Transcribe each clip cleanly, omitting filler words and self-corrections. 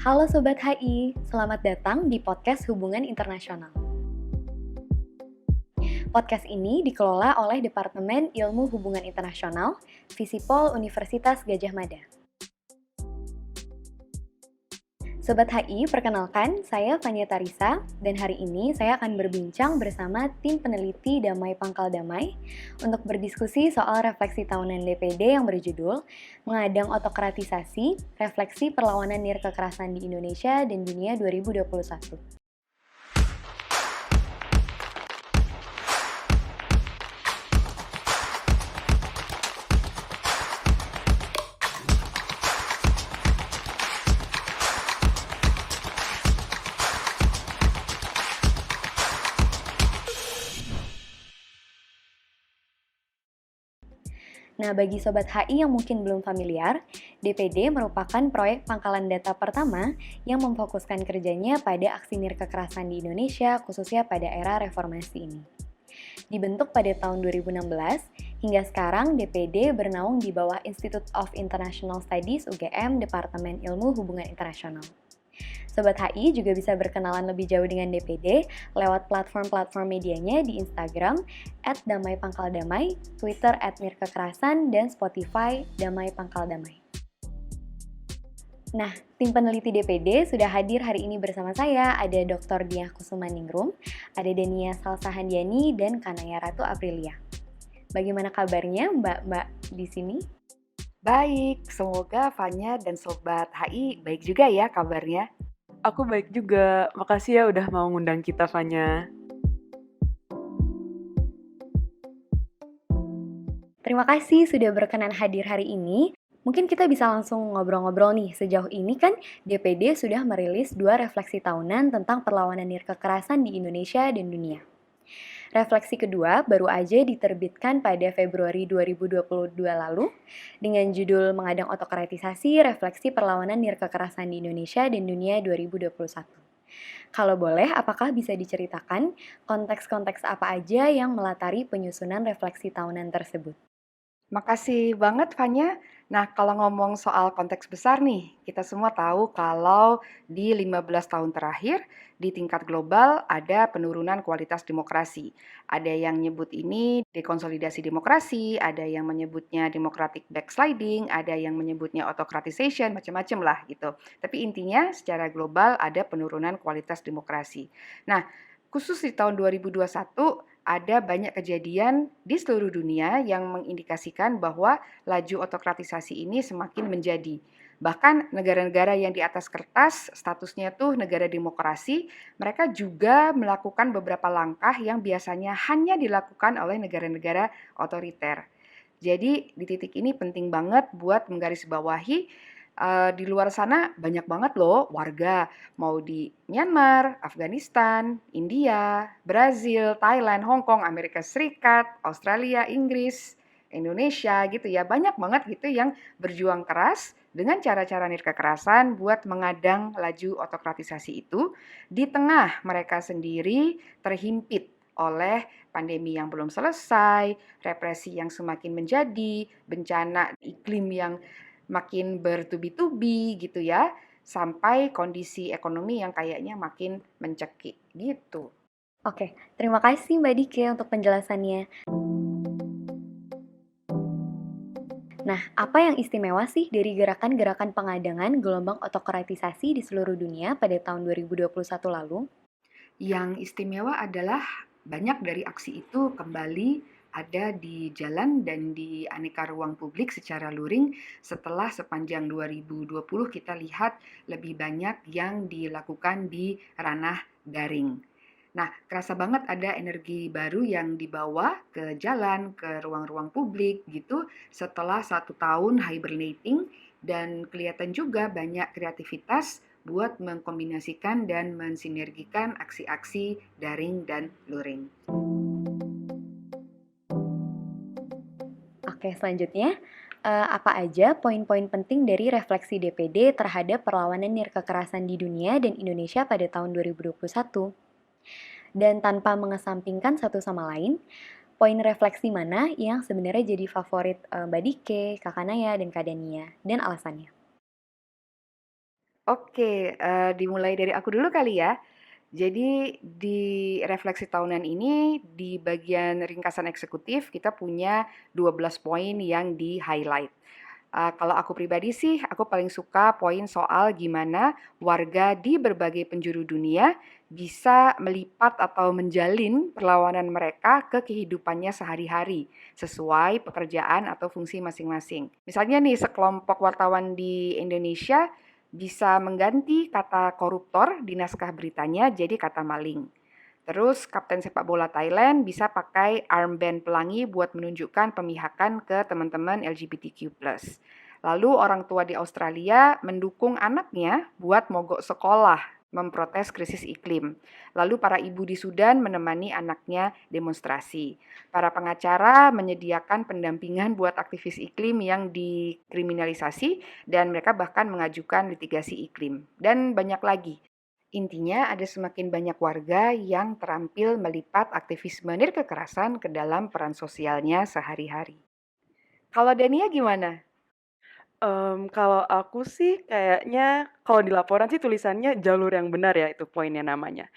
Halo Sobat HI, selamat datang di podcast Hubungan Internasional. Podcast ini dikelola oleh Departemen Ilmu Hubungan Internasional, Visipol Universitas Gadjah Mada. Sobat HI, perkenalkan, saya Fania Tarisa, dan hari ini saya akan berbincang bersama tim peneliti Damai Pangkal Damai untuk berdiskusi soal refleksi tahunan DPD yang berjudul Mengadang Otokratisasi, Refleksi Perlawanan Nirkekerasan di Indonesia dan Dunia 2021. Nah, bagi Sobat HI yang mungkin belum familiar, DPD merupakan proyek pangkalan data pertama yang memfokuskan kerjanya pada aksi nirkekerasan di Indonesia, khususnya pada era reformasi ini. Dibentuk pada tahun 2016, hingga sekarang DPD bernaung di bawah Institute of International Studies UGM, Departemen Ilmu Hubungan Internasional. Sobat HI juga bisa berkenalan lebih jauh dengan DPD lewat platform-platform medianya di Instagram @damaipangkaldamai, Twitter @nirkekerasan, dan Spotify Damai Pangkal Damai. Nah, tim peneliti DPD sudah hadir hari ini bersama saya. Ada Dr. Diah Kusumaningrum, ada Dania Salsahandiani, dan Kanaya Ratu Aprilia. Bagaimana kabarnya Mbak-mbak di sini? Baik, semoga Fanya dan Sobat HI baik juga ya kabarnya. Aku baik juga, makasih ya udah mau ngundang kita, Fanya. Terima kasih sudah berkenan hadir hari ini. Mungkin kita bisa langsung ngobrol-ngobrol nih. Sejauh ini kan DPD sudah merilis 2 refleksi tahunan tentang perlawanan nirkekerasan di Indonesia dan dunia. Refleksi kedua baru aja diterbitkan pada Februari 2022 lalu dengan judul Mengadang Otokratisasi, Refleksi Perlawanan Nirkekerasan di Indonesia dan Dunia 2021. Kalau boleh, apakah bisa diceritakan konteks-konteks apa aja yang melatari penyusunan refleksi tahunan tersebut? Makasih banget Fanya. Nah, kalau ngomong soal konteks besar nih, kita semua tahu kalau di 15 tahun terakhir di tingkat global ada penurunan kualitas demokrasi. Ada yang nyebut ini dekonsolidasi demokrasi, ada yang menyebutnya democratic backsliding, ada yang menyebutnya autocratization, macam-macam lah gitu. Tapi intinya secara global ada penurunan kualitas demokrasi. Nah, khusus di tahun 2021 ada banyak kejadian di seluruh dunia yang mengindikasikan bahwa laju otokratisasi ini semakin menjadi. Bahkan negara-negara yang di atas kertas statusnya tuh negara demokrasi, mereka juga melakukan beberapa langkah yang biasanya hanya dilakukan oleh negara-negara otoriter. Jadi di titik ini penting banget buat menggarisbawahi di luar sana banyak banget loh warga, mau di Myanmar, Afghanistan, India, Brazil, Thailand, Hong Kong, Amerika Serikat, Australia, Inggris, Indonesia gitu ya. Banyak banget gitu yang berjuang keras dengan cara-cara nirkekerasan buat mengadang laju otokratisasi itu di tengah mereka sendiri terhimpit oleh pandemi yang belum selesai, represi yang semakin menjadi, bencana iklim yang makin bertubi-tubi gitu ya, sampai kondisi ekonomi yang kayaknya makin mencekik gitu. Oke, terima kasih Mbak Dike untuk penjelasannya. Nah, apa yang istimewa sih dari gerakan-gerakan pengadangan gelombang otokratisasi di seluruh dunia pada tahun 2021 lalu? Yang istimewa adalah banyak dari aksi itu kembali ada di jalan dan di aneka ruang publik secara luring setelah sepanjang 2020 kita lihat lebih banyak yang dilakukan di ranah daring. Nah, kerasa banget ada energi baru yang dibawa ke jalan, ke ruang-ruang publik gitu setelah 1 tahun hibernating dan kelihatan juga banyak kreativitas buat mengkombinasikan dan mensinergikan aksi-aksi daring dan luring. Oke, selanjutnya, apa aja poin-poin penting dari refleksi DPD terhadap perlawanan nirkekerasan di dunia dan Indonesia pada tahun 2021? Dan tanpa mengesampingkan satu sama lain, poin refleksi mana yang sebenarnya jadi favorit Mbak Dike, Kakak Naya, dan Kak Dania, dan alasannya? Oke, dimulai dari aku dulu kali ya. Jadi di refleksi tahunan ini, di bagian ringkasan eksekutif kita punya 12 poin yang di-highlight. Kalau aku pribadi sih, aku paling suka poin soal gimana warga di berbagai penjuru dunia bisa melipat atau menjalin perlawanan mereka ke kehidupannya sehari-hari sesuai pekerjaan atau fungsi masing-masing. Misalnya nih, sekelompok wartawan di Indonesia bisa mengganti kata koruptor di naskah beritanya jadi kata maling. Terus kapten sepak bola Thailand bisa pakai armband pelangi buat menunjukkan pemihakan ke teman-teman LGBTQ+. Lalu orang tua di Australia mendukung anaknya buat mogok sekolah memprotes krisis iklim. Lalu para ibu di Sudan menemani anaknya demonstrasi. Para pengacara menyediakan pendampingan buat aktivis iklim yang dikriminalisasi dan mereka bahkan mengajukan litigasi iklim. Dan banyak lagi. Intinya ada semakin banyak warga yang terampil melipat aktivisme nirkekerasan ke dalam peran sosialnya sehari-hari. Kalau Dania gimana? Kalau aku sih kayaknya kalau di laporan sih tulisannya jalur yang benar ya, itu poinnya namanya.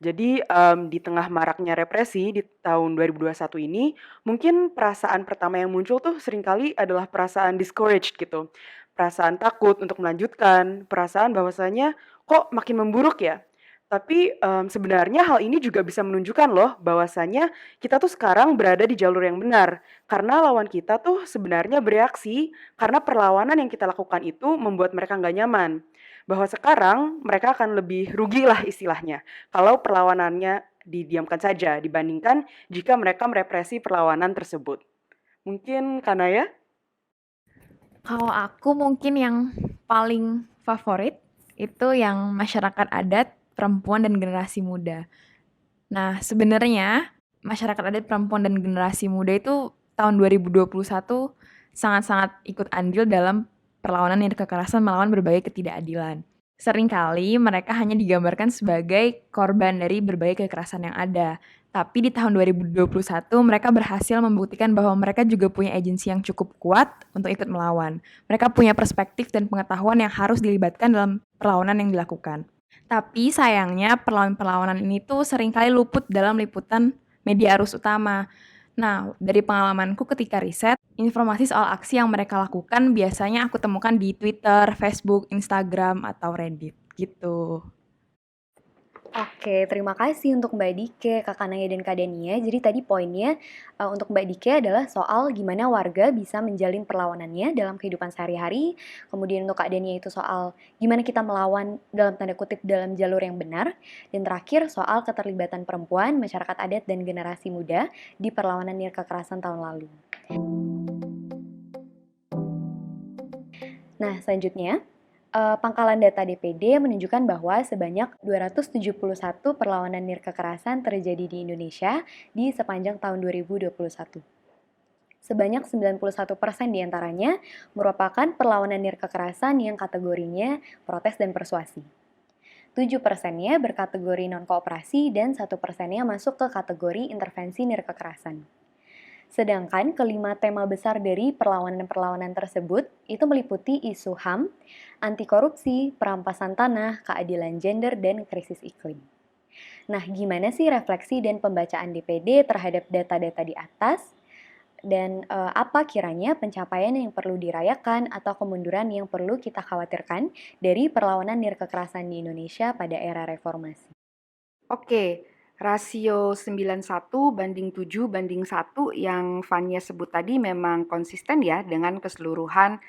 Jadi, di tengah maraknya represi di tahun 2021 ini, mungkin perasaan pertama yang muncul tuh seringkali adalah perasaan discouraged gitu. Perasaan takut untuk melanjutkan, perasaan bahwasanya, "Kok makin memburuk ya?" Tapi, sebenarnya hal ini juga bisa menunjukkan loh bahwasanya kita tuh sekarang berada di jalur yang benar. Karena lawan kita tuh sebenarnya bereaksi karena perlawanan yang kita lakukan itu membuat mereka nggak nyaman. Bahwa sekarang mereka akan lebih rugilah istilahnya kalau perlawanannya didiamkan saja dibandingkan jika mereka merepresi perlawanan tersebut. Mungkin Kanaya? Kalau aku mungkin yang paling favorit itu yang masyarakat adat, perempuan, dan generasi muda. Nah, sebenarnya masyarakat adat, perempuan, dan generasi muda itu tahun 2021 sangat-sangat ikut andil dalam perlawanan yang kekerasan melawan berbagai ketidakadilan. Seringkali mereka hanya digambarkan sebagai korban dari berbagai kekerasan yang ada. Tapi di tahun 2021 mereka berhasil membuktikan bahwa mereka juga punya agensi yang cukup kuat untuk ikut melawan. Mereka punya perspektif dan pengetahuan yang harus dilibatkan dalam perlawanan yang dilakukan. Tapi sayangnya perlawanan-perlawanan ini tuh seringkali luput dalam liputan media arus utama. Nah, dari pengalamanku ketika riset, informasi soal aksi yang mereka lakukan biasanya aku temukan di Twitter, Facebook, Instagram, atau Reddit gitu. Oke, terima kasih untuk Mbak Dike, Kakak Naya dan Kak Dania. Jadi tadi poinnya untuk Mbak Dike adalah soal gimana warga bisa menjalin perlawanannya dalam kehidupan sehari-hari. Kemudian untuk Kak Dania itu soal gimana kita melawan dalam tanda kutip dalam jalur yang benar. Dan terakhir soal keterlibatan perempuan, masyarakat adat, dan generasi muda di perlawanan nirkekerasan tahun lalu. Nah, selanjutnya, pangkalan data DPD menunjukkan bahwa sebanyak 271 perlawanan nirkekerasan terjadi di Indonesia di sepanjang tahun 2021. Sebanyak 91% diantaranya merupakan perlawanan nirkekerasan yang kategorinya protes dan persuasi. 7%-nya berkategori non-kooperasi dan 1%-nya masuk ke kategori intervensi nirkekerasan. Sedangkan kelima tema besar dari perlawanan-perlawanan tersebut itu meliputi isu HAM, anti korupsi, perampasan tanah, keadilan gender, dan krisis iklim. Nah, gimana sih refleksi dan pembacaan DPD terhadap data-data di atas? Dan apa kiranya pencapaian yang perlu dirayakan atau kemunduran yang perlu kita khawatirkan dari perlawanan nirkekerasan di Indonesia pada era reformasi? Oke, rasio 91:7:1 yang Fanya sebut tadi memang konsisten ya dengan keseluruhan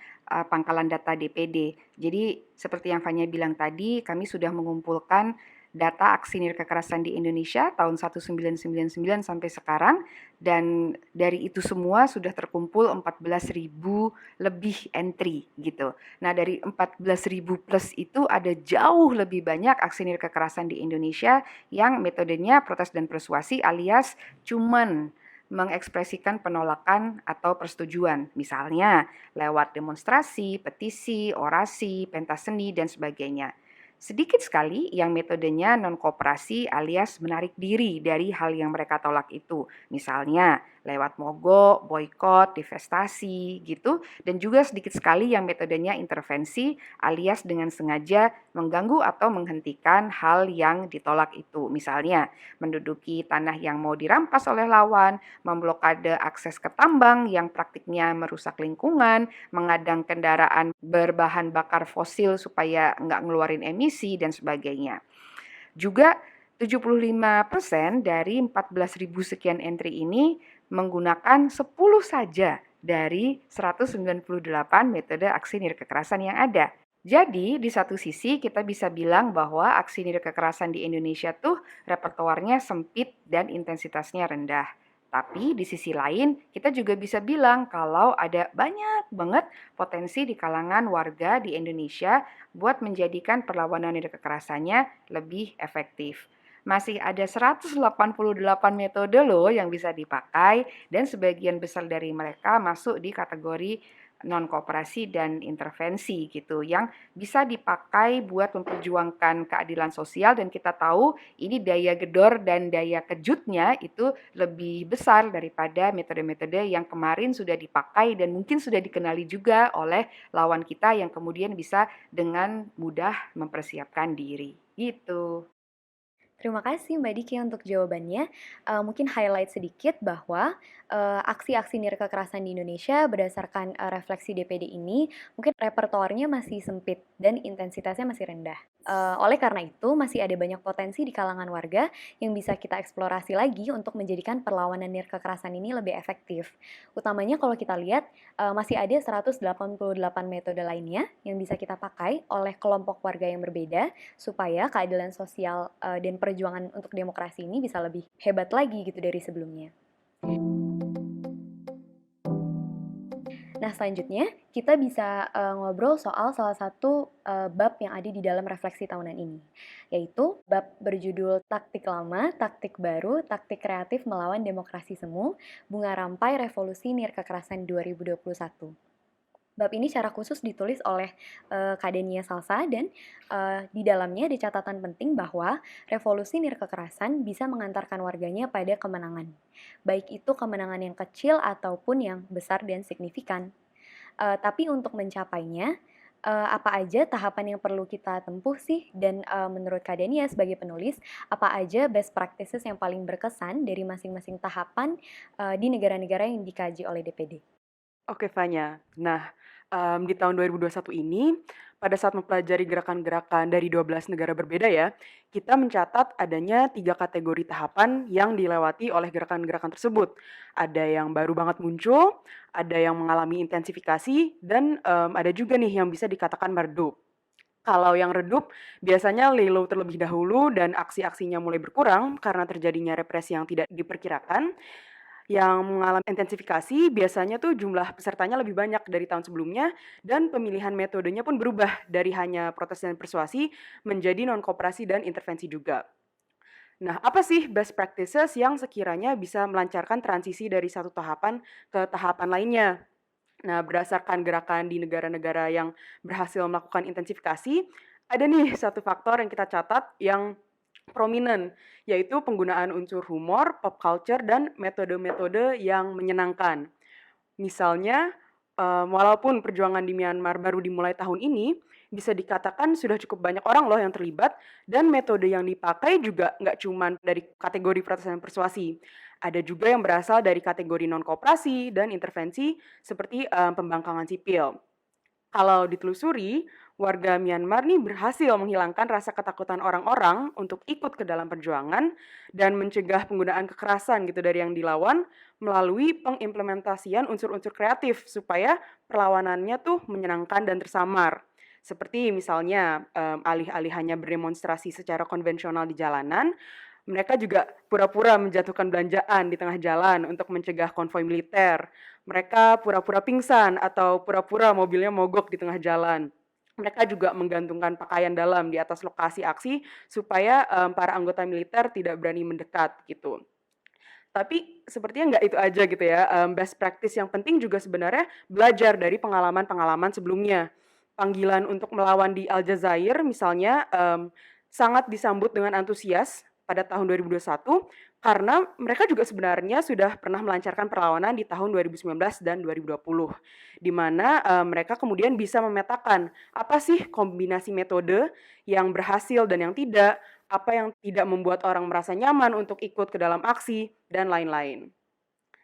pangkalan data DPD. Jadi seperti yang Fanya bilang tadi, kami sudah mengumpulkan data aksi nirkekerasan di Indonesia tahun 1999 sampai sekarang, dan dari itu semua sudah terkumpul 14.000 lebih entry gitu. Nah, dari 14.000 plus itu ada jauh lebih banyak aksi nirkekerasan di Indonesia yang metodenya protes dan persuasi alias cuman mengekspresikan penolakan atau persetujuan, misalnya lewat demonstrasi, petisi, orasi, pentas seni, dan sebagainya. Sedikit sekali yang metodenya non-kooperasi alias menarik diri dari hal yang mereka tolak itu. Misalnya lewat mogok, boikot, divestasi gitu. Dan juga sedikit sekali yang metodenya intervensi alias dengan sengaja mengganggu atau menghentikan hal yang ditolak itu. Misalnya menduduki tanah yang mau dirampas oleh lawan, memblokade akses ke tambang yang praktiknya merusak lingkungan, mengadang kendaraan berbahan bakar fosil supaya nggak ngeluarin emisi dan sebagainya. Juga 75% dari 14.000 sekian entry ini menggunakan 10 saja dari 198 metode aksi nirkekerasan yang ada. Jadi di satu sisi kita bisa bilang bahwa aksi nirkekerasan di Indonesia tuh repertoarnya sempit dan intensitasnya rendah. Tapi di sisi lain kita juga bisa bilang kalau ada banyak banget potensi di kalangan warga di Indonesia buat menjadikan perlawanan nirkekerasannya lebih efektif. Masih ada 188 metode loh yang bisa dipakai dan sebagian besar dari mereka masuk di kategori non-kooperasi dan intervensi gitu yang bisa dipakai buat memperjuangkan keadilan sosial dan kita tahu ini daya gedor dan daya kejutnya itu lebih besar daripada metode-metode yang kemarin sudah dipakai dan mungkin sudah dikenali juga oleh lawan kita yang kemudian bisa dengan mudah mempersiapkan diri. Gitu. Terima kasih Mbak Diki untuk jawabannya. Mungkin highlight sedikit bahwa aksi-aksi nirkekerasan di Indonesia berdasarkan refleksi DPD ini mungkin repertoarnya masih sempit dan intensitasnya masih rendah. Oleh karena itu masih ada banyak potensi di kalangan warga yang bisa kita eksplorasi lagi untuk menjadikan perlawanan nirkekerasan ini lebih efektif. Utamanya kalau kita lihat masih ada 188 metode lainnya yang bisa kita pakai oleh kelompok warga yang berbeda supaya keadilan sosial dan perjuangan untuk demokrasi ini bisa lebih hebat lagi gitu dari sebelumnya. Nah, selanjutnya kita bisa ngobrol soal salah satu bab yang ada di dalam refleksi tahunan ini, yaitu bab berjudul Taktik Lama, Taktik Baru, Taktik Kreatif Melawan Demokrasi Semu, Bunga Rampai Revolusi Nirkekerasan 2021. Bab ini secara khusus ditulis oleh Kak Dania Salsa dan di dalamnya ada catatan penting bahwa revolusi nirkekerasan bisa mengantarkan warganya pada kemenangan. Baik itu kemenangan yang kecil ataupun yang besar dan signifikan. Tapi untuk mencapainya, apa aja tahapan yang perlu kita tempuh sih? Dan menurut Kak Dania sebagai penulis, apa aja best practices yang paling berkesan dari masing-masing tahapan di negara-negara yang dikaji oleh DPD? Oke, Fanya. Nah, di tahun 2021 ini, pada saat mempelajari gerakan-gerakan dari 12 negara berbeda ya, kita mencatat adanya 3 kategori tahapan yang dilewati oleh gerakan-gerakan tersebut. Ada yang baru banget muncul, ada yang mengalami intensifikasi, dan ada juga nih yang bisa dikatakan meredup. Kalau yang redup, biasanya lay-low terlebih dahulu dan aksi-aksinya mulai berkurang karena terjadinya represi yang tidak diperkirakan. Yang mengalami intensifikasi biasanya tuh jumlah pesertanya lebih banyak dari tahun sebelumnya dan pemilihan metodenya pun berubah dari hanya protes dan persuasi menjadi non-kooperasi dan intervensi juga. Nah, apa sih best practices yang sekiranya bisa melancarkan transisi dari satu tahapan ke tahapan lainnya? Nah, berdasarkan gerakan di negara-negara yang berhasil melakukan intensifikasi, ada nih satu faktor yang kita catat yang prominent, yaitu penggunaan unsur humor, pop culture, dan metode-metode yang menyenangkan. Misalnya, walaupun perjuangan di Myanmar baru dimulai tahun ini, bisa dikatakan sudah cukup banyak orang loh yang terlibat, dan metode yang dipakai juga nggak cuma dari kategori protes dan persuasi. Ada juga yang berasal dari kategori non-kooperasi dan intervensi seperti pembangkangan sipil. Kalau ditelusuri, warga Myanmar nih berhasil menghilangkan rasa ketakutan orang-orang untuk ikut ke dalam perjuangan dan mencegah penggunaan kekerasan gitu dari yang dilawan melalui pengimplementasian unsur-unsur kreatif supaya perlawanannya tuh menyenangkan dan tersamar. Seperti misalnya alih-alih hanya berdemonstrasi secara konvensional di jalanan, mereka juga pura-pura menjatuhkan belanjaan di tengah jalan untuk mencegah konvoi militer. Mereka pura-pura pingsan atau pura-pura mobilnya mogok di tengah jalan. Mereka juga menggantungkan pakaian dalam di atas lokasi aksi supaya para anggota militer tidak berani mendekat gitu. Tapi sepertinya nggak itu aja gitu ya. Best practice yang penting juga sebenarnya belajar dari pengalaman-pengalaman sebelumnya. panggilan untuk melawan di Aljazair misalnya sangat disambut dengan antusias pada tahun 2021 karena mereka juga sebenarnya sudah pernah melancarkan perlawanan di tahun 2019 dan 2020, di mana mereka kemudian bisa memetakan apa sih kombinasi metode yang berhasil dan yang tidak, apa yang tidak membuat orang merasa nyaman untuk ikut ke dalam aksi, dan lain-lain.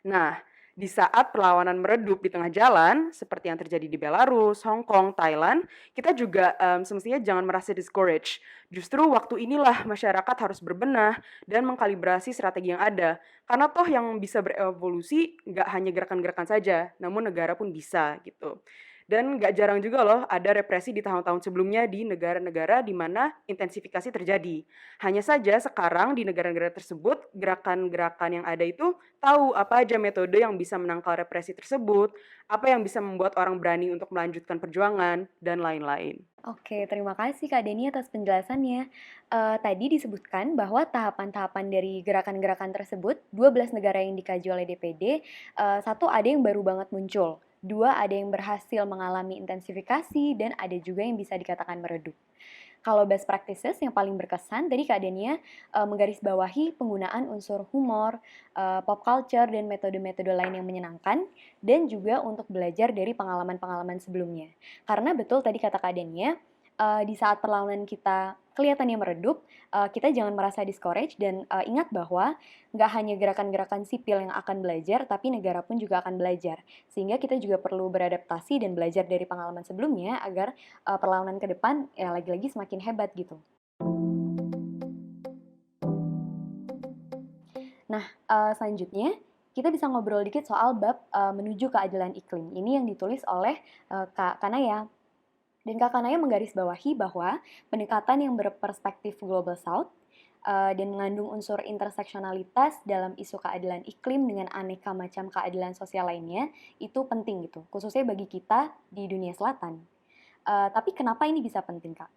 Nah, di saat perlawanan meredup di tengah jalan, seperti yang terjadi di Belarus, Hong Kong, Thailand, kita juga semestinya jangan merasa discouraged. Justru waktu inilah masyarakat harus berbenah dan mengkalibrasi strategi yang ada. Karena toh yang bisa berevolusi nggak hanya gerakan-gerakan saja, namun negara pun bisa gitu. Dan nggak jarang juga loh ada represi di tahun-tahun sebelumnya di negara-negara di mana intensifikasi terjadi. Hanya saja sekarang di negara-negara tersebut, gerakan-gerakan yang ada itu tahu apa aja metode yang bisa menangkal represi tersebut, apa yang bisa membuat orang berani untuk melanjutkan perjuangan, dan lain-lain. Oke, terima kasih Kak Deni atas penjelasannya. Tadi disebutkan bahwa tahapan-tahapan dari gerakan-gerakan tersebut, 12 negara yang dikaji oleh DPD, satu ada yang baru banget muncul, dua ada yang berhasil mengalami intensifikasi, dan ada juga yang bisa dikatakan meredup. Kalau best practices yang paling berkesan, tadi Kak Denia menggarisbawahi penggunaan unsur humor, pop culture, dan metode-metode lain yang menyenangkan, dan juga untuk belajar dari pengalaman-pengalaman sebelumnya. Karena betul tadi kata Kak Denia, di saat perlawanan kita kelihatannya meredup, kita jangan merasa discourage dan ingat bahwa nggak hanya gerakan-gerakan sipil yang akan belajar, tapi negara pun juga akan belajar. Sehingga kita juga perlu beradaptasi dan belajar dari pengalaman sebelumnya agar perlawanan ke depan ya lagi-lagi semakin hebat gitu. Nah, selanjutnya kita bisa ngobrol dikit soal bab menuju keadilan iklim. Ini yang ditulis oleh Kak Kanaya. Dan Kak Kanaya menggarisbawahi bahwa pendekatan yang berperspektif Global South dan mengandung unsur interseksionalitas dalam isu keadilan iklim dengan aneka macam keadilan sosial lainnya itu penting gitu, khususnya bagi kita di dunia selatan. Tapi kenapa ini bisa penting, Kak?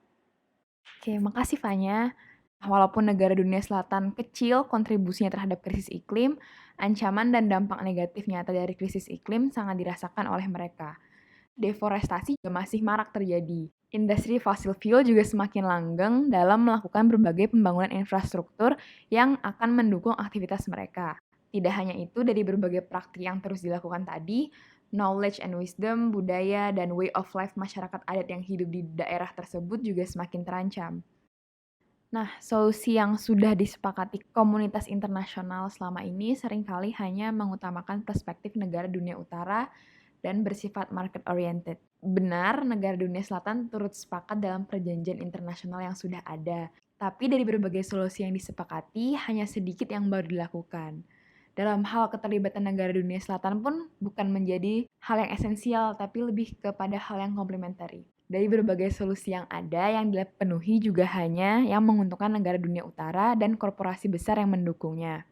Oke, makasih Fanya. Walaupun negara dunia selatan kecil kontribusinya terhadap krisis iklim, ancaman dan dampak negatif nyata dari krisis iklim sangat dirasakan oleh mereka. Deforestasi juga masih marak terjadi. Industri fossil fuel juga semakin langgeng dalam melakukan berbagai pembangunan infrastruktur yang akan mendukung aktivitas mereka. Tidak hanya itu, dari berbagai praktik yang terus dilakukan tadi, knowledge and wisdom, budaya, dan way of life masyarakat adat yang hidup di daerah tersebut juga semakin terancam. Nah, solusi yang sudah disepakati komunitas internasional selama ini seringkali hanya mengutamakan perspektif negara dunia utara dan bersifat market-oriented. Benar, negara dunia selatan turut sepakat dalam perjanjian internasional yang sudah ada. Tapi dari berbagai solusi yang disepakati, hanya sedikit yang baru dilakukan. Dalam hal keterlibatan negara dunia selatan pun bukan menjadi hal yang esensial, tapi lebih kepada hal yang komplementari. Dari berbagai solusi yang ada, yang dipenuhi juga hanya yang menguntungkan negara dunia utara dan korporasi besar yang mendukungnya.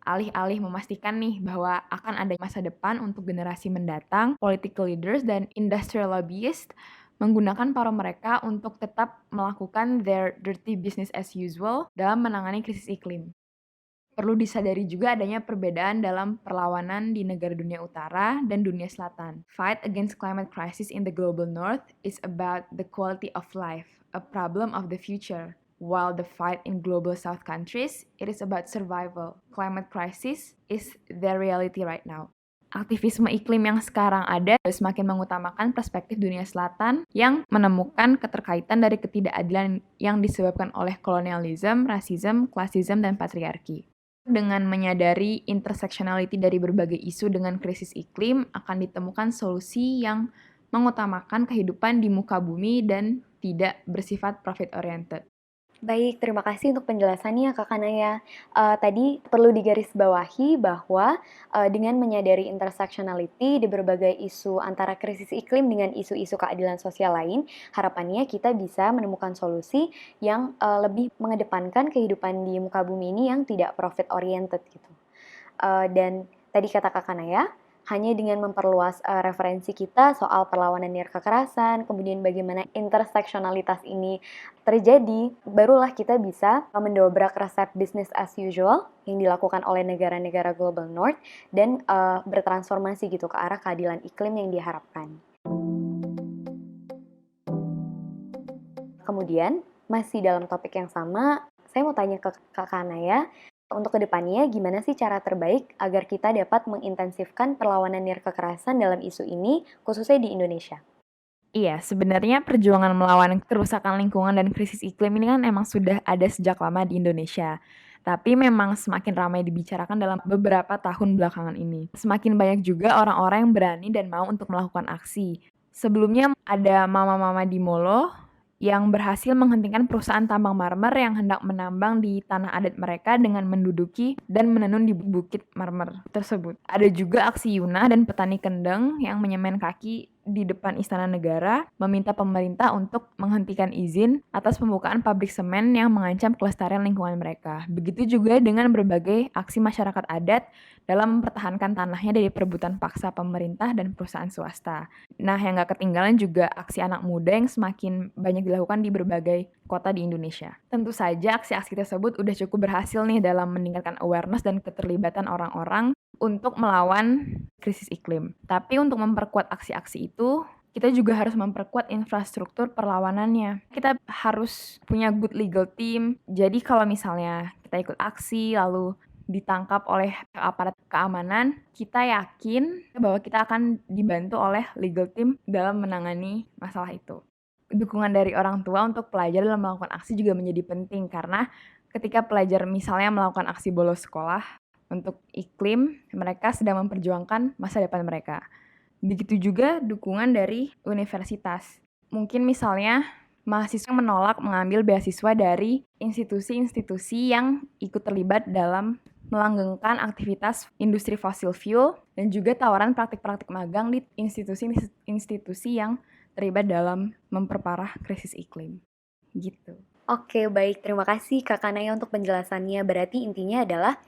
Alih-alih memastikan nih bahwa akan ada masa depan untuk generasi mendatang, political leaders dan industrial lobbyists menggunakan para mereka untuk tetap melakukan their dirty business as usual dalam menangani krisis iklim. Perlu disadari juga adanya perbedaan dalam perlawanan di negara dunia utara dan dunia selatan. Fight against climate crisis in the global north is about the quality of life, a problem of the future. While the fight in global south countries, it is about survival. Climate crisis is their reality right now. Aktivisme iklim yang sekarang ada semakin mengutamakan perspektif dunia selatan yang menemukan keterkaitan dari ketidakadilan yang disebabkan oleh kolonialisme, rasisme, klasisme, dan patriarki. Dengan menyadari intersectionality dari berbagai isu dengan krisis iklim, akan ditemukan solusi yang mengutamakan kehidupan di muka bumi dan tidak bersifat profit-oriented. Baik, terima kasih untuk penjelasannya Kak Kanaya. Tadi perlu digarisbawahi bahwa dengan menyadari intersectionality di berbagai isu antara krisis iklim dengan isu-isu keadilan sosial lain, harapannya kita bisa menemukan solusi yang lebih mengedepankan kehidupan di muka bumi ini yang tidak profit oriented gitu. Dan tadi kata Kak Kanaya, hanya dengan memperluas referensi kita soal perlawanan nir kekerasan, kemudian bagaimana interseksionalitas ini terjadi, barulah kita bisa mendobrak resep business as usual yang dilakukan oleh negara-negara Global North dan bertransformasi gitu ke arah keadilan iklim yang diharapkan. Kemudian, masih dalam topik yang sama, saya mau tanya ke Kakak Naya, untuk kedepannya gimana sih cara terbaik agar kita dapat mengintensifkan perlawanan kekerasan dalam isu ini, khususnya di Indonesia? Iya, sebenarnya perjuangan melawan kerusakan lingkungan dan krisis iklim ini kan emang sudah ada sejak lama di Indonesia. Tapi memang semakin ramai dibicarakan dalam beberapa tahun belakangan ini. Semakin banyak juga orang-orang yang berani dan mau untuk melakukan aksi. Sebelumnya ada mama-mama di Molo yang berhasil menghentikan perusahaan tambang marmer yang hendak menambang di tanah adat mereka dengan menduduki dan menenun di bukit marmer tersebut. Ada juga aksi Yuna dan petani kendeng yang menyemen kaki di depan Istana Negara meminta pemerintah untuk menghentikan izin atas pembukaan pabrik semen yang mengancam kelestarian lingkungan mereka. Begitu juga dengan berbagai aksi masyarakat adat dalam mempertahankan tanahnya dari perebutan paksa pemerintah dan perusahaan swasta. Nah, yang gak ketinggalan juga aksi anak muda yang semakin banyak dilakukan di berbagai kota di Indonesia. Tentu saja aksi-aksi tersebut udah cukup berhasil nih dalam meningkatkan awareness dan keterlibatan orang-orang untuk melawan krisis iklim. Tapi untuk memperkuat aksi-aksi itu, kita juga harus memperkuat infrastruktur perlawanannya. Kita harus punya good legal team. Jadi kalau misalnya kita ikut aksi lalu ditangkap oleh aparat keamanan, kita yakin bahwa kita akan dibantu oleh legal team dalam menangani masalah itu. Dukungan dari orang tua untuk pelajar dalam melakukan aksi juga menjadi penting karena ketika pelajar misalnya melakukan aksi bolos sekolah untuk iklim, mereka sedang memperjuangkan masa depan mereka. Begitu juga dukungan dari universitas. Mungkin misalnya mahasiswa menolak mengambil beasiswa dari institusi-institusi yang ikut terlibat dalam melanggengkan aktivitas industri fossil fuel dan juga tawaran praktik-praktik magang di institusi-institusi yang terlibat dalam memperparah krisis iklim. Gitu. Oke, baik. Terima kasih Kakak Naya untuk penjelasannya. Berarti intinya adalah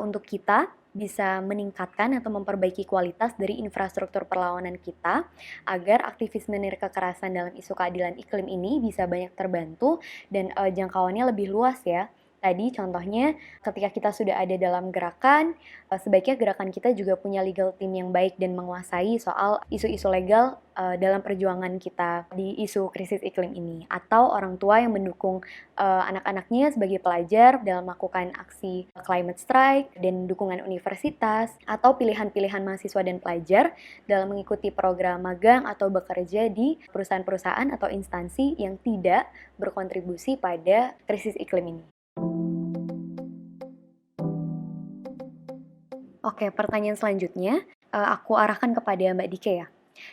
untuk kita bisa meningkatkan atau memperbaiki kualitas dari infrastruktur perlawanan kita agar aktivisme kekerasan dalam isu keadilan iklim ini bisa banyak terbantu dan jangkauannya lebih luas ya. Tadi contohnya ketika kita sudah ada dalam gerakan, sebaiknya gerakan kita juga punya legal team yang baik dan menguasai soal isu-isu legal dalam perjuangan kita di isu krisis iklim ini. Atau orang tua yang mendukung anak-anaknya sebagai pelajar dalam melakukan aksi climate strike dan dukungan universitas. Atau pilihan-pilihan mahasiswa dan pelajar dalam mengikuti program magang atau bekerja di perusahaan-perusahaan atau instansi yang tidak berkontribusi pada krisis iklim ini. Oke, pertanyaan selanjutnya aku arahkan kepada Mbak Dike ya.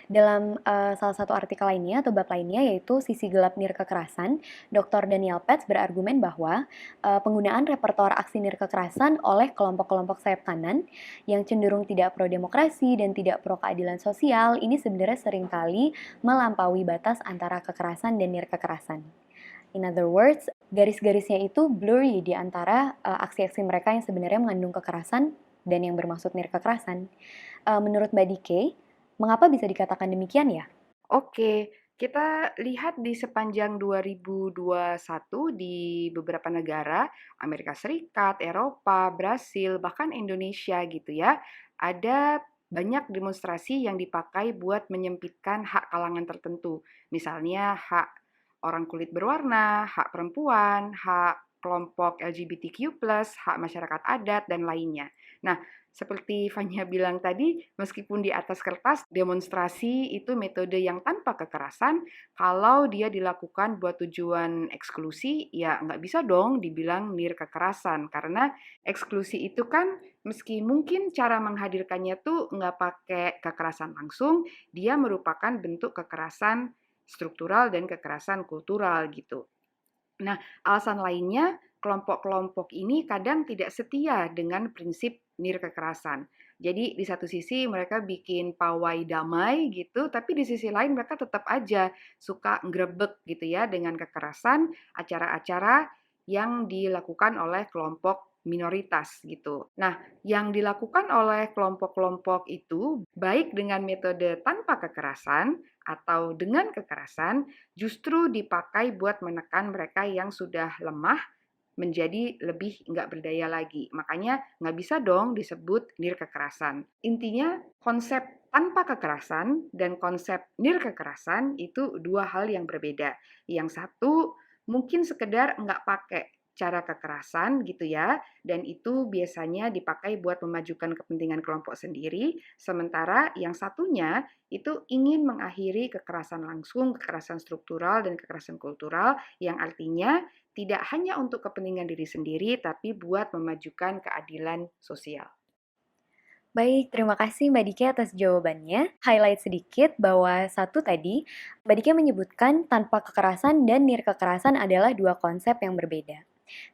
Dalam salah satu artikel lainnya atau bab lainnya yaitu Sisi Gelap Kekerasan, Dr. Daniel Pets berargumen bahwa penggunaan repertoar aksi kekerasan oleh kelompok-kelompok sayap kanan yang cenderung tidak pro-demokrasi dan tidak pro-keadilan sosial ini sebenarnya seringkali melampaui batas antara kekerasan dan kekerasan. In other words, garis-garisnya itu blurry di antara aksi-aksi mereka yang sebenarnya mengandung kekerasan dan yang bermaksud kekerasan. Menurut Mbak Dike, mengapa bisa dikatakan demikian ya? Oke, kita lihat di sepanjang 2021 di beberapa negara, Amerika Serikat, Eropa, Brasil, bahkan Indonesia gitu ya, ada banyak demonstrasi yang dipakai buat menyempitkan hak kalangan tertentu. Misalnya hak orang kulit berwarna, hak perempuan, hak kelompok LGBTQ+, hak masyarakat adat, dan lainnya. Nah, seperti Fanya bilang tadi, meskipun di atas kertas demonstrasi itu metode yang tanpa kekerasan, kalau dia dilakukan buat tujuan eksklusi, ya nggak bisa dong dibilang kekerasan. Karena eksklusi itu kan meski mungkin cara menghadirkannya tuh nggak pakai kekerasan langsung, dia merupakan bentuk kekerasan struktural dan kekerasan kultural gitu. Nah, alasan lainnya, kelompok-kelompok ini kadang tidak setia dengan prinsip kekerasan. Jadi di satu sisi mereka bikin pawai damai gitu, tapi di sisi lain mereka tetap aja suka ngrebek gitu ya dengan kekerasan acara-acara yang dilakukan oleh kelompok minoritas gitu. Nah, yang dilakukan oleh kelompok-kelompok itu baik dengan metode tanpa kekerasan atau dengan kekerasan justru dipakai buat menekan mereka yang sudah lemah menjadi lebih nggak berdaya lagi. Makanya nggak bisa dong disebut nirkekerasan. Intinya konsep tanpa kekerasan dan konsep nirkekerasan itu dua hal yang berbeda. Yang satu mungkin sekedar nggak pakai cara kekerasan gitu ya, dan itu biasanya dipakai buat memajukan kepentingan kelompok sendiri, sementara yang satunya itu ingin mengakhiri kekerasan langsung, kekerasan struktural dan kekerasan kultural yang artinya tidak hanya untuk kepentingan diri sendiri, tapi buat memajukan keadilan sosial. Baik, terima kasih Mbak Dike atas jawabannya. Highlight sedikit bahwa satu tadi, Mbak Dike menyebutkan tanpa kekerasan dan nirkekerasan adalah dua konsep yang berbeda.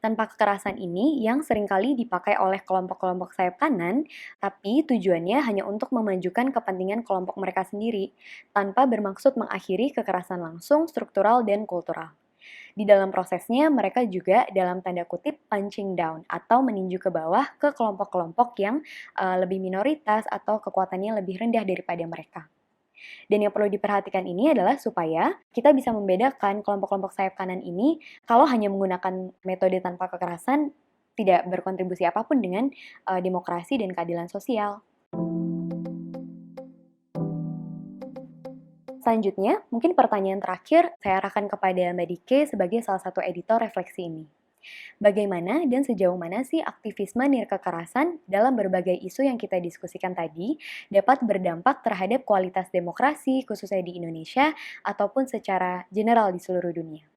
Tanpa kekerasan ini yang seringkali dipakai oleh kelompok-kelompok sayap kanan, tapi tujuannya hanya untuk memajukan kepentingan kelompok mereka sendiri, tanpa bermaksud mengakhiri kekerasan langsung, struktural, dan kultural. Di dalam prosesnya, mereka juga dalam tanda kutip punching down atau meninju ke bawah ke kelompok-kelompok yang lebih minoritas atau kekuatannya lebih rendah daripada mereka. Dan yang perlu diperhatikan ini adalah supaya kita bisa membedakan kelompok-kelompok sayap kanan ini kalau hanya menggunakan metode tanpa kekerasan tidak berkontribusi apapun dengan demokrasi dan keadilan sosial. Selanjutnya, mungkin pertanyaan terakhir saya arahkan kepada Mbak Dike sebagai salah satu editor refleksi ini. Bagaimana dan sejauh mana sih aktivisme nirkekerasan dalam berbagai isu yang kita diskusikan tadi dapat berdampak terhadap kualitas demokrasi khususnya di Indonesia ataupun secara general di seluruh dunia?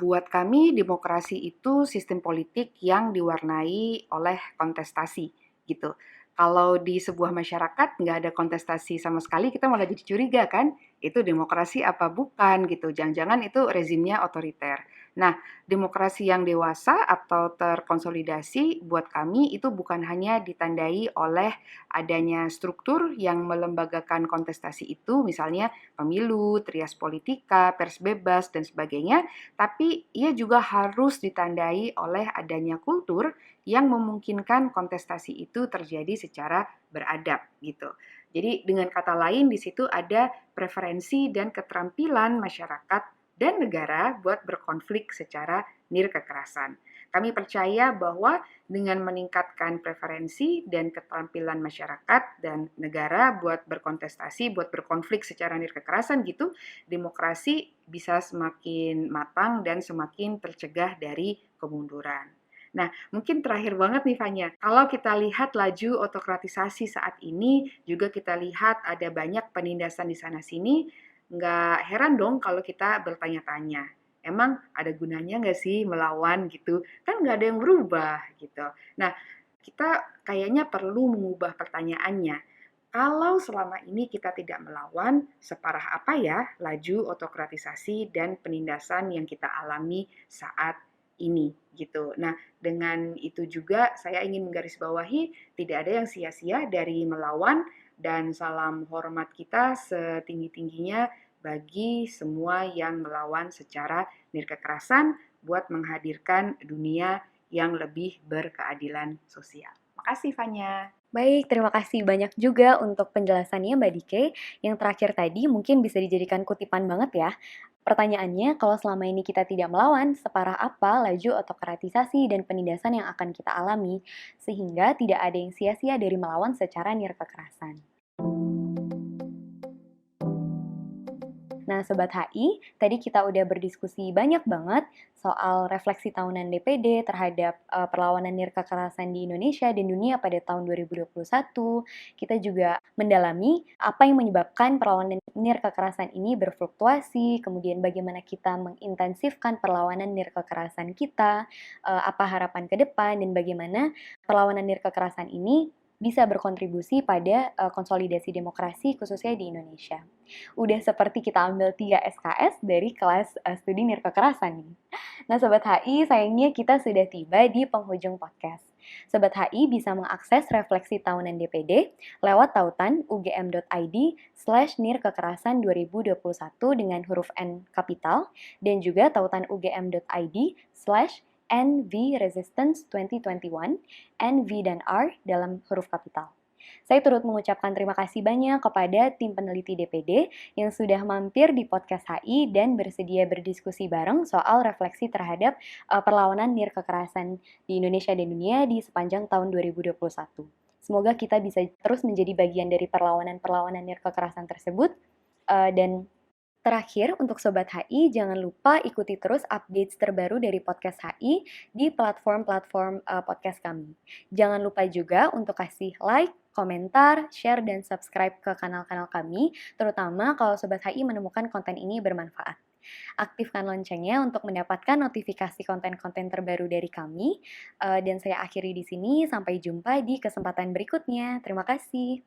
Buat kami demokrasi itu sistem politik yang diwarnai oleh kontestasi gitu. Kalau di sebuah masyarakat nggak ada kontestasi sama sekali, kita malah jadi curiga kan, itu demokrasi apa bukan gitu, jangan-jangan itu rezimnya otoriter. Nah, demokrasi yang dewasa atau terkonsolidasi buat kami itu bukan hanya ditandai oleh adanya struktur yang melembagakan kontestasi itu, misalnya pemilu, trias politika, pers bebas, dan sebagainya, tapi ia juga harus ditandai oleh adanya kultur yang memungkinkan kontestasi itu terjadi secara beradab gitu. Jadi dengan kata lain di situ ada preferensi dan keterampilan masyarakat dan negara buat berkonflik secara nirkekerasan. Kami percaya bahwa dengan meningkatkan preferensi dan keterampilan masyarakat dan negara buat berkontestasi, buat berkonflik secara nirkekerasan gitu, demokrasi bisa semakin matang dan semakin tercegah dari kemunduran. Nah, mungkin terakhir banget nih Fanya, kalau kita lihat laju otokratisasi saat ini, juga kita lihat ada banyak penindasan di sana-sini, nggak heran dong kalau kita bertanya-tanya, emang ada gunanya nggak sih melawan gitu? Kan nggak ada yang berubah gitu. Nah, kita kayaknya perlu mengubah pertanyaannya. Kalau selama ini kita tidak melawan, separah apa ya laju otokratisasi dan penindasan yang kita alami saat ini gitu. Nah, dengan itu juga saya ingin menggarisbawahi tidak ada yang sia-sia dari melawan dan salam hormat kita setinggi-tingginya bagi semua yang melawan secara nirkekerasan buat menghadirkan dunia yang lebih berkeadilan sosial. Makasih Fanya. Baik, terima kasih banyak juga untuk penjelasannya Mbak Dike. Yang terakhir tadi mungkin bisa dijadikan kutipan banget ya. Pertanyaannya, kalau selama ini kita tidak melawan, separah apa laju otokratisasi dan penindasan yang akan kita alami, sehingga tidak ada yang sia-sia dari melawan secara nirkekerasan. Nah, Sobat HI, tadi kita udah berdiskusi banyak banget soal refleksi tahunan DPD terhadap perlawanan nirkekerasan di Indonesia dan dunia pada tahun 2021. Kita juga mendalami apa yang menyebabkan perlawanan nirkekerasan ini berfluktuasi, kemudian bagaimana kita mengintensifkan perlawanan nirkekerasan kita, apa harapan ke depan, dan bagaimana perlawanan nirkekerasan ini bisa berkontribusi pada konsolidasi demokrasi khususnya di Indonesia. Udah seperti kita ambil 3 SKS dari kelas studi nirkekerasan nih. Nah Sobat HI, sayangnya kita sudah tiba di penghujung podcast. Sobat HI bisa mengakses refleksi tahunan DPD lewat tautan ugm.id/nirkekerasan 2021 dengan huruf N kapital dan juga tautan ugm.id/NV Resistance 2021, NV dan R dalam huruf kapital. Saya turut mengucapkan terima kasih banyak kepada tim peneliti DPD yang sudah mampir di podcast HI dan bersedia berdiskusi bareng soal refleksi terhadap perlawanan NIR kekerasan di Indonesia dan dunia di sepanjang tahun 2021. Semoga kita bisa terus menjadi bagian dari perlawanan-perlawanan NIR kekerasan tersebut. Dan terakhir, untuk Sobat HI, jangan lupa ikuti terus updates terbaru dari podcast HI di platform-platform podcast kami. Jangan lupa juga untuk kasih like, komentar, share, dan subscribe ke kanal-kanal kami, terutama kalau Sobat HI menemukan konten ini bermanfaat. Aktifkan loncengnya untuk mendapatkan notifikasi konten-konten terbaru dari kami. Dan saya akhiri di sini, sampai jumpa di kesempatan berikutnya. Terima kasih.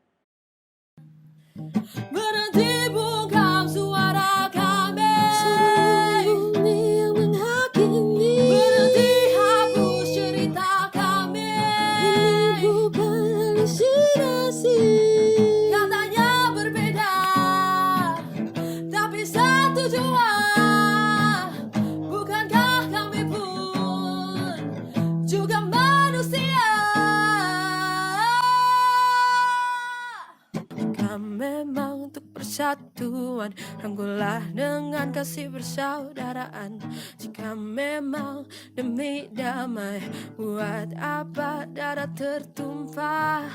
Berhenti bungkam suara kami, seluruh bumi yang menghakimi. Berhenti hapus cerita kami, ini bukan halusinasi. Katanya berbeda, tapi satu jua. Bukankah kami pun juga manusia? Jika memang untuk persatuan, rangkulah dengan kasih persaudaraan. Jika memang demi damai, buat apa darah tertumpah?